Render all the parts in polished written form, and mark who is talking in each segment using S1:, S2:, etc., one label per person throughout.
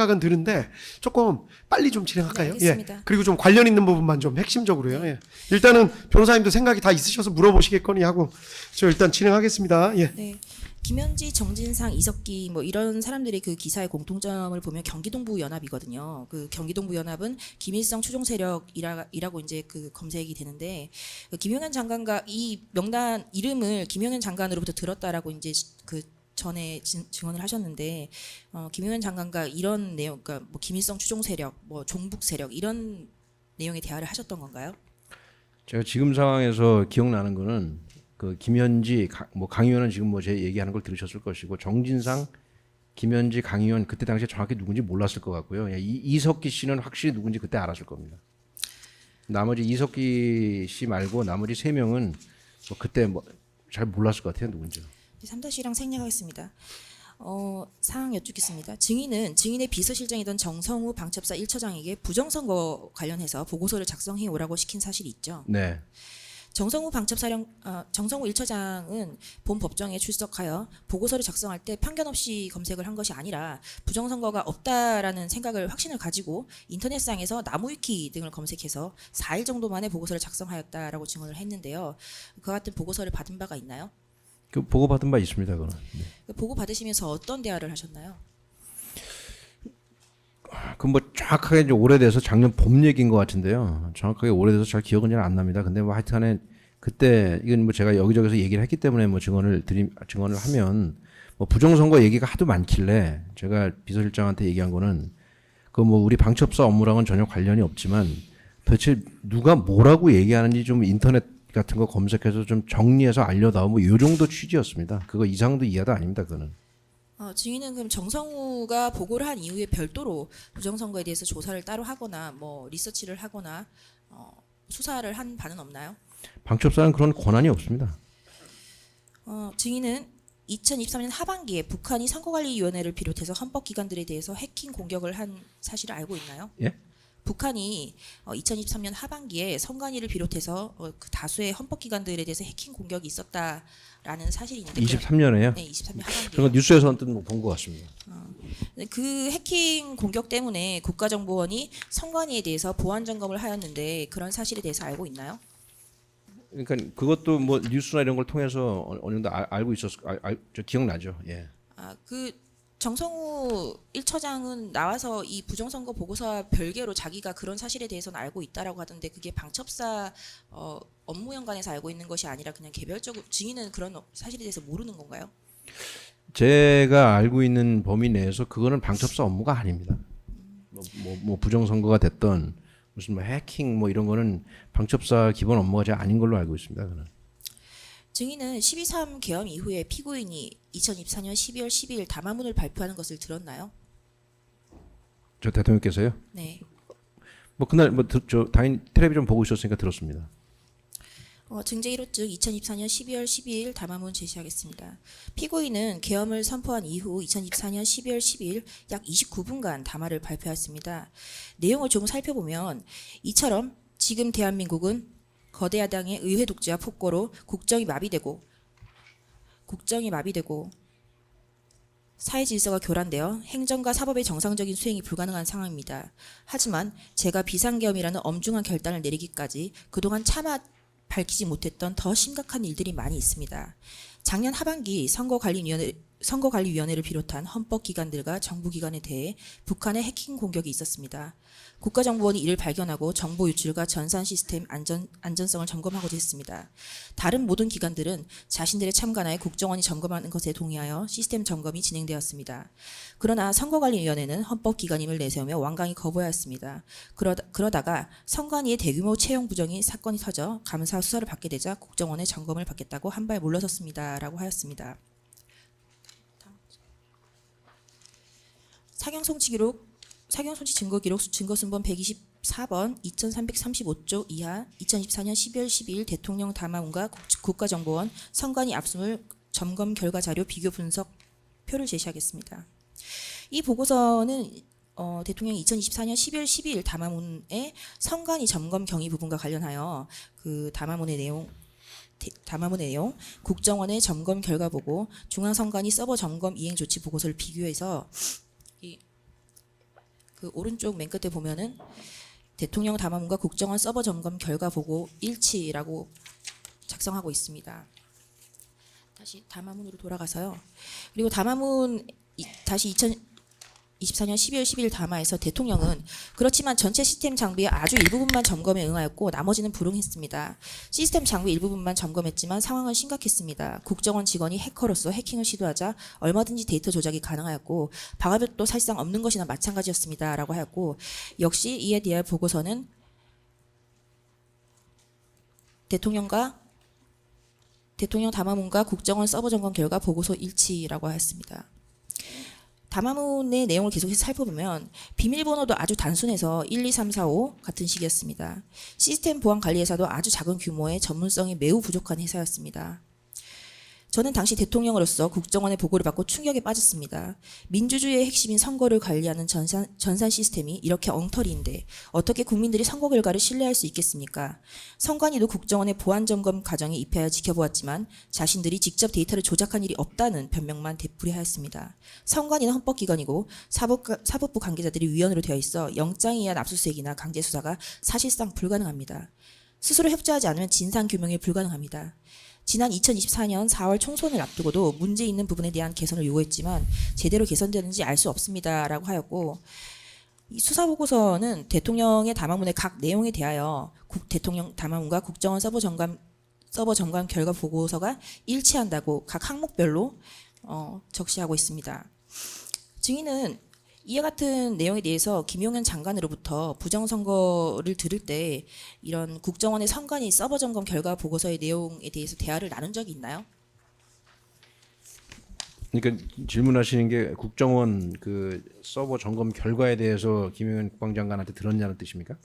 S1: 생각은 드는데 조금 빨리 좀 진행할까요?
S2: 네, 알겠습니다.
S1: 예. 그리고 좀 관련 있는 부분만 좀 핵심적으로요. 예. 일단은 변호사님도 생각이 다 있으셔서 물어보시겠거니 하고 저 일단 진행하겠습니다. 예.
S2: 네. 김현지, 정진상, 이석기 뭐 이런 사람들의 그 기사의 공통점을 보면 경기동부 연합이거든요. 그 경기동부 연합은 김일성 추종 세력이라고 이제 그 검색이 되는데 그 김용현 장관과 이 명단 이름을 김용현 장관으로부터 들었다라고 이제 그 전에 증언을 하셨는데 김용현 장관과 이런 내용, 그러니까 뭐 김일성 추종 세력, 뭐 종북 세력 이런 내용의 대화를 하셨던 건가요?
S3: 제가 지금 상황에서 기억나는 거는 그 김현지 뭐 강의원은 지금 뭐 제 얘기하는 걸 들으셨을 것이고 정진상, 김현지, 강의원 그때 당시에 정확히 누군지 몰랐을 것 같고요. 이석기 씨는 확실히 누군지 그때 알았을 겁니다. 나머지 이석기 씨 말고 나머지 3명은 뭐 그때 뭐 잘 몰랐을 것 같아요, 누군지.
S2: 3-1랑 생략하겠습니다. 사항 여쭙겠습니다. 증인의 비서실장이던 정성우 방첩사 1처장에게 부정선거 관련해서 보고서를 작성해 오라고 시킨 사실이 있죠.
S3: 네.
S2: 정성우 1처장은 본 법정에 출석하여 보고서를 작성할 때 편견 없이 검색을 한 것이 아니라 부정선거가 없다라는 확신을 가지고 인터넷상에서 나무위키 등을 검색해서 4일 정도 만에 보고서를 작성하였다라고 증언을 했는데요. 그와 같은 보고서를 받은 바가 있나요?
S3: 그 보고 받은 바 있습니다, 그거는. 네.
S2: 보고 받으시면서 어떤 대화를 하셨나요?
S3: 그 뭐 정확하게 이제 오래돼서 작년 봄 얘기인 것 같은데요. 정확하게 오래돼서 잘 기억은 잘 안 납니다. 근데 뭐 하여튼간에 그때 이건 뭐 제가 여기저기서 얘기를 했기 때문에 뭐 증언을 하면 뭐 부정선거 얘기가 하도 많길래 제가 비서실장한테 얘기한 거는 그 뭐 우리 방첩사 업무랑은 전혀 관련이 없지만 도대체 누가 뭐라고 얘기하는지 좀 인터넷 같은 거 검색해서 좀 정리해서 알려다오 뭐 요 정도 취지였습니다. 그거 이상도 이하도 아닙니다, 그거는.
S2: 증인은 그럼 정성우가 보고를 한 이후에 별도로 부정선거에 대해서 조사를 따로 하거나 뭐 리서치를 하거나 수사를 한 바는 없나요?
S3: 방첩사는 그런 권한이 없습니다.
S2: 증인은 2023년 하반기에 북한이 선거관리위원회를 비롯해서 헌법기관들에 대해서 해킹 공격을 한 사실을 알고 있나요?
S3: 예?
S2: 북한이 2023년 하반기에 선관위를 비롯해서 그 다수의 헌법기관들에 대해서 해킹 공격이 있었다라는 사실이 있는데
S3: 23년에요?
S2: 네, 23년 하반기에.
S3: 그런 거 뉴스에서 언뜻 본 것 같습니다.
S2: 그 해킹 공격 때문에 국가정보원이 선관위에 대해서 보안 점검을 하였는데 그런 사실에 대해서 알고 있나요?
S3: 그러니까 그것도 뭐 뉴스나 이런 걸 통해서 어느 정도 알고 저 기억나죠. 예.
S2: 그 정성우 1처장은 나와서 이 부정선거 보고서와 별개로 자기가 그런 사실에 대해서는 알고 있다라고 하던데 그게 방첩사 업무 연관에서 알고 있는 것이 아니라 그냥 개별적으로 증인은 그런 사실에 대해서 모르는 건가요?
S3: 제가 알고 있는 범위 내에서 그거는 방첩사 업무가 아닙니다. 뭐 부정선거가 됐던 무슨 뭐 해킹 뭐 이런 거는 방첩사 기본 업무가 잘 아닌 걸로 알고 있습니다. 그는.
S2: 증인은 12.3 계엄 이후에 피고인이 2024년 12월 12일 담화문을 발표하는 것을 들었나요?
S3: 저 대통령께서요?
S2: 네.
S3: 뭐 그날 뭐 저 당연히 텔레비전 보고 있었으니까 들었습니다.
S2: 증제 1호증 2024년 12월 12일 담화문 제시하겠습니다. 피고인은 계엄을 선포한 이후 2024년 12월 12일 약 29분간 담화를 발표했습니다. 내용을 좀 살펴보면 이처럼 지금 대한민국은 거대 야당의 의회 독재와 폭거로 국정이 마비되고 사회 질서가 교란되어 행정과 사법의 정상적인 수행이 불가능한 상황입니다. 하지만 제가 비상계엄이라는 엄중한 결단을 내리기까지 그동안 차마 밝히지 못했던 더 심각한 일들이 많이 있습니다. 작년 하반기 선거관리위원회를 비롯한 헌법기관들과 정부기관에 대해 북한의 해킹 공격이 있었습니다. 국가정보원이 이를 발견하고 정보 유출과 전산 시스템 안전성을 점검하고자 했습니다. 다른 모든 기관들은 자신들의 참관하에 국정원이 점검하는 것에 동의하여 시스템 점검이 진행되었습니다. 그러나 선거관리위원회는 헌법기관임을 내세우며 완강히 거부하였습니다. 그러다가 선관위의 대규모 채용 부정이 사건이 터져 감사 수사를 받게 되자 국정원의 점검을 받겠다고 한 발 물러섰습니다. 라고 하였습니다. 사경송치 증거기록 증거순번 124번 2335쪽 이하 2024년 12월 12일 대통령 담화문과 국가정보원 선관위 압수물 점검 결과 자료 비교 분석 표를 제시하겠습니다. 이 보고서는 대통령이 2024년 12월 12일 담화문의 선관위 점검 경위 부분과 관련하여 그 담화문의 내용, 국정원의 점검 결과 보고, 중앙선관위 서버 점검 이행 조치 보고서를 비교해서 그 오른쪽 맨 끝에 보면은 대통령 담화문과 국정원 서버 점검 결과 보고 일치라고 작성하고 있습니다. 다시 담화문으로 돌아가서요. 그리고 담화문 다시 2024년 12월 10일 담화에서 대통령은 그렇지만 전체 시스템 장비의 아주 일부분만 점검에 응하였고 나머지는 불응했습니다. 시스템 장비 일부분만 점검했지만 상황은 심각했습니다. 국정원 직원이 해커로서 해킹을 시도하자 얼마든지 데이터 조작이 가능하였고 방화벽도 사실상 없는 것이나 마찬가지였습니다. 라고 하였고 역시 이에 대한 보고서는 대통령 담화문과 국정원 서버 점검 결과 보고서 일치라고 하였습니다. 담화문의 내용을 계속해서 살펴보면 비밀번호도 아주 단순해서 1, 2, 3, 4, 5 같은 식이었습니다. 시스템 보안 관리에서도 아주 작은 규모의 전문성이 매우 부족한 회사였습니다. 저는 당시 대통령으로서 국정원의 보고를 받고 충격에 빠졌습니다. 민주주의의 핵심인 선거를 관리하는 전산 시스템이 이렇게 엉터리인데 어떻게 국민들이 선거 결과를 신뢰할 수 있겠습니까? 선관위도 국정원의 보안 점검 과정에 입회하여 지켜보았지만 자신들이 직접 데이터를 조작한 일이 없다는 변명만 되풀이하였습니다. 선관위는 헌법기관이고 사법부 관계자들이 위원으로 되어 있어 영장에 의한 압수수색이나 강제 수사가 사실상 불가능합니다. 스스로 협조하지 않으면 진상규명이 불가능합니다. 지난 2024년 4월 총선을 앞두고도 문제 있는 부분에 대한 개선을 요구했지만 제대로 개선되는지 알 수 없습니다라고 하였고 이 수사보고서는 대통령의 담화문의 각 내용에 대하여 대통령 담화문과 국정원 서버 점검 결과 보고서가 일치한다고 각 항목별로 적시하고 있습니다. 증인은 이와 같은 내용에 대해서 김용현 장관으로부터 부정선거를 들을 때 이런 국정원의 선관위 서버 점검 결과 보고서의 내용에 대해서 대화를 나눈 적이 있나요?
S3: 그러니까 질문하시는 게 국정원 그 서버 점검 결과에 대해서 김용현 국방장관한테 들었냐는 뜻입니까?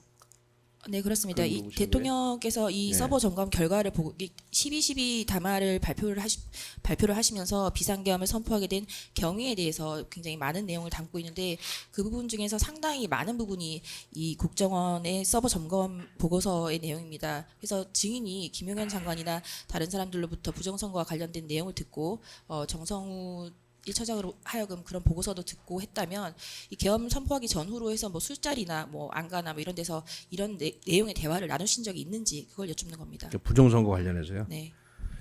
S2: 네, 그렇습니다. 이
S3: 물어보시는
S2: 대통령께서 이
S3: 네.
S2: 서버 점검 결과를 보고 12.12 담화를 발표를 하시면서 비상계엄을 선포하게 된 경위에 대해서 굉장히 많은 내용을 담고 있는데 그 부분 중에서 상당히 많은 부분이 이 국정원의 서버 점검 보고서의 내용입니다. 그래서 증인이 김용현 장관이나 다른 사람들로부터 부정선거와 관련된 내용을 듣고 정성우 1차장으로 하여금 그런 보고서도 듣고 했다면 이 계엄 선포하기 전후로 해서 뭐 술자리나 뭐 안가나 뭐 이런 데서 이런 내용의 대화를 나누신 적이 있는지 그걸 여쭙는 겁니다.
S3: 부정선거 관련해서요.
S2: 네.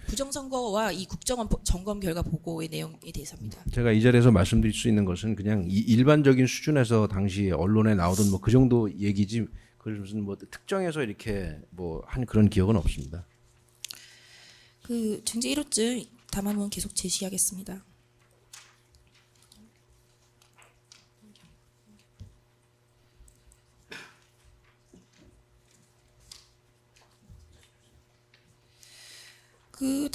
S2: 부정선거와 이 국정원 점검 결과 보고의 내용에 대해서입니다.
S3: 제가 이 자리에서 말씀드릴 수 있는 것은 그냥 일반적인 수준에서 당시 언론에 나오던 뭐 그 정도 얘기지 그걸 무슨 뭐 특정해서 이렇게 뭐 한 그런 기억은 없습니다.
S2: 그 증제 1호증 담화문 계속 제시하겠습니다. 그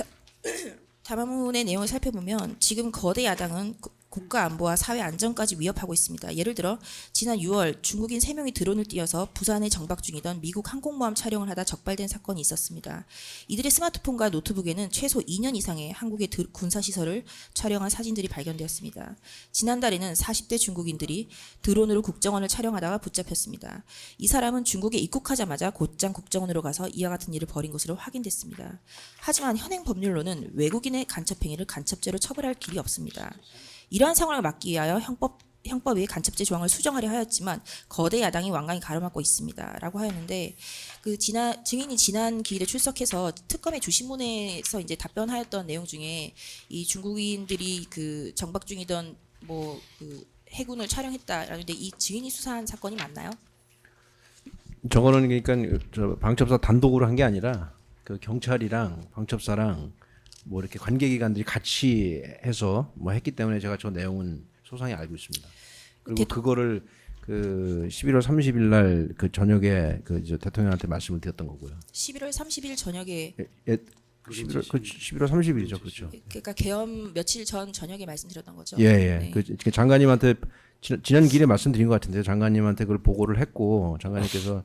S2: 담화문의 내용을 살펴보면 지금 거대 야당은 국가 안보와 사회 안전까지 위협하고 있습니다. 예를 들어 지난 6월 중국인 3명이 드론을 띄워서 부산에 정박 중이던 미국 항공모함 촬영을 하다 적발된 사건이 있었습니다. 이들의 스마트폰과 노트북에는 최소 2년 이상의 한국의 군사시설을 촬영한 사진들이 발견되었습니다. 지난달에는 40대 중국인들이 드론으로 국정원을 촬영하다가 붙잡혔습니다. 이 사람은 중국에 입국하자마자 곧장 국정원으로 가서 이와 같은 일을 벌인 것으로 확인됐습니다. 하지만 현행 법률로는 외국인의 간첩행위를 간첩죄로 처벌할 길이 없습니다. 이러한 상황을 막기 위하여 형법이 간첩죄 조항을 수정하려 하였지만 거대 야당이 완강히 가로막고 있습니다.라고 하였는데 그 증인이 지난 기일에 출석해서 특검의 주신문에서 이제 답변하였던 내용 중에 이 중국인들이 그 정박 중이던 뭐 그 해군을 촬영했다라는데 이 증인이 수사한 사건이 맞나요?
S3: 저거는 그러니까 저 방첩사 단독으로 한 게 아니라 그 경찰이랑 방첩사랑 뭐 이렇게 관계기관들이 같이 해서 뭐 했기 때문에 제가 저 내용은 소상히 알고 있습니다. 그리고 그거를 그 11월 30일 날 그 저녁에 그 대통령한테 말씀을 드렸던 거고요.
S2: 11월 30일 저녁에
S3: 11월 30일이죠, 그렇죠.
S2: 그러니까 계엄 며칠 전 저녁에 말씀드렸던 거죠.
S3: 예, 예.
S2: 네.
S3: 그 장관님한테 지난 기일에 말씀드린 것 같은데요. 장관님한테 그걸 보고를 했고 장관님께서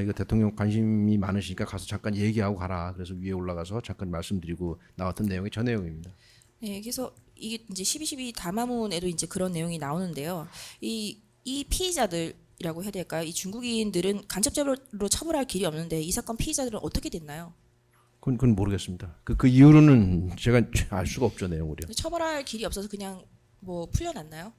S3: 이거 대통령 관심이 많으시니까 가서 잠깐 얘기하고 가라. 그래서 위에 올라가서 잠깐 말씀드리고 나왔던 내용이 저 내용입니다.
S2: 네, 그래서 이게 이제 12.12 담화문에도 이제 그런 내용이 나오는데요. 이 피의자들이라고 해야 될까요? 이 중국인들은 간첩죄로 처벌할 길이 없는데 이 사건 피의자들은 어떻게 됐나요?
S3: 그건 모르겠습니다. 그 이후로는 제가 알 수가 없죠 내용을요.
S2: 처벌할 길이 없어서 그냥 뭐 풀려났나요?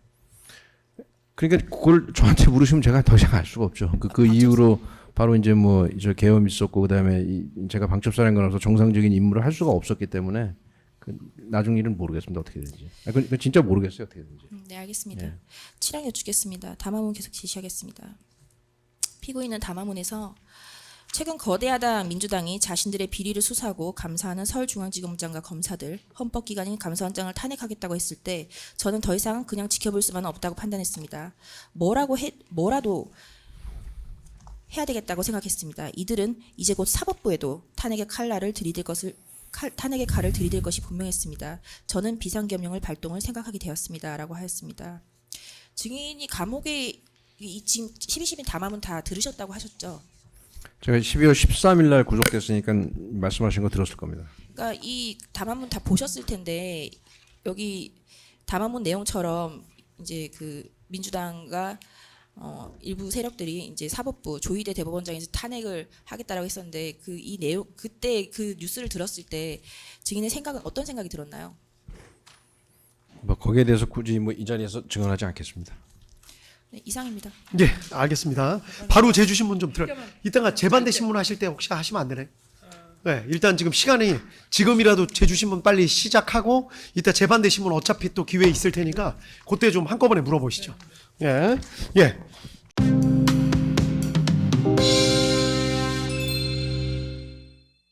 S3: 그러니까 그걸 저한테 물으시면 제가 더 이상 알 수가 없죠. 그 이후로 바로 이제 뭐 저 계엄이 있었고 그다음에 제가 방첩사령관으로서 정상적인 임무를 할 수가 없었기 때문에 그 나중 일은 모르겠습니다. 어떻게 되는지. 그건 진짜 모르겠어요. 어떻게 되는지.
S2: 네, 알겠습니다.
S3: 예.
S2: 치량 여쭙겠습니다. 담화문 계속 지시하겠습니다. 피고인은 담화문에서 최근 거대 야당 민주당이 자신들의 비리를 수사하고 감사하는 서울중앙지검장과 검사들, 헌법기관인 감사원장을 탄핵하겠다고 했을 때 저는 더 이상 그냥 지켜볼 수만은 없다고 판단했습니다. 뭐라도 해야 되겠다고 생각했습니다. 이들은 이제 곧 사법부에도 탄핵의 칼을 들이댈 것이 분명했습니다. 저는 비상겸용을 발동을 생각하게 되었습니다라고 하였습니다. 증인이 감옥에 지금 12시민 담화문 다 들으셨다고 하셨죠?
S3: 제가 12월 13일 날 구속됐으니까 말씀하신 거 들었을 겁니다.
S2: 그러니까 이 담화문 다 보셨을 텐데 여기 담화문 내용처럼 이제 그 민주당과 일부 세력들이 이제 사법부 조희대 대법원장에서 탄핵을 하겠다라고 했었는데 그 이 내용 그때 그 뉴스를 들었을 때 증인의 생각은 어떤 생각이 들었나요?
S3: 뭐 거기에 대해서 굳이 뭐 이 자리에서 증언하지 않겠습니다.
S2: 네, 이상입니다.
S1: 예, 알겠습니다. 바로 제주 신문 좀 들어. 이따가 재반대 신문 하실 때 혹시 하시면 안 되나요? 네, 일단 지금 시간이 지금이라도 제주 신문 빨리 시작하고 이따 재반대 신문 어차피 또 기회 있을 테니까 그때 좀 한꺼번에 물어보시죠. 예, 예.